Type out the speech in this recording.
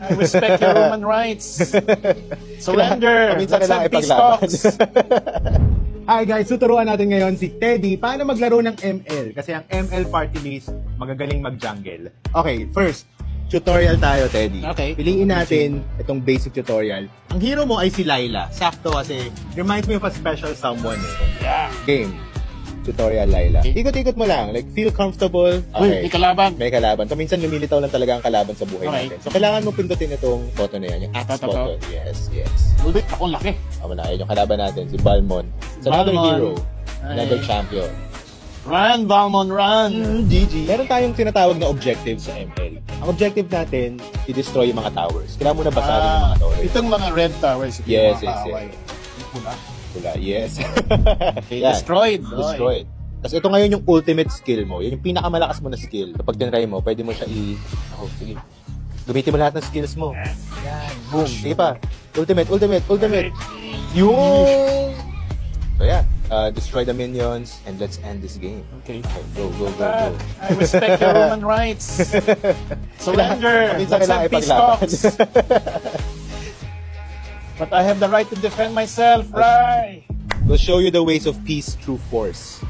I respect your human rights. Surrender. Paminsan Let's kailangan have peace ipaglaban. talks. Hi guys, tuturuan natin ngayon si Teddy paano maglaro ng ML. Kasi ang ML party list, magagaling mag-jungle. Okay, first, tutorial tayo, Teddy. Okay. Piliin natin itong basic tutorial. Ang hero mo ay si Layla. Sakto kasi reminds me of a special someone. Yeah. Game. Tutorial Layla. Okay. Ikot-ikot mo lang. Like, feel comfortable. Uy, may kalaban. May kalaban. Paminsan lumilitaw lang talaga ang kalaban sa buhay Okay. natin. So, kailangan mo pindutin itong button na yan. Yung Axe Ito. button. Yes, yes. Ulit, ako laki. Tama na. Yan yung kalaban natin. Si Balmon. It's another Balmon. hero. Another Ay. champion. Run, Balmon, run. GG. Meron tayong tinatawag na objective sa ML. Ang objective natin, i-destroy yung mga towers. Kailangan mo na basahin yung mga towers. Itong mga red towers. ito Yes, yung mga yes, kaaway. yes. Yung pula. Wala, yes. Okay, Yan. destroyed. Destroyed. Tapos ito ngayon yung ultimate skill mo. Yun yung pinakamalakas mo na skill. Kapag tinry mo, pwede mo siya sige. Gamitin mo lahat ng skills mo. Yan. Boom. Sige pa. Ultimate. Yung! So yeah. Destroy the minions and let's end this game. Okay. Go. I respect your human rights. Surrender. Paminsan Let's kailangan have peace ipaglaban. talks. But I have the right to defend myself, right? We'll show you the ways of peace through force.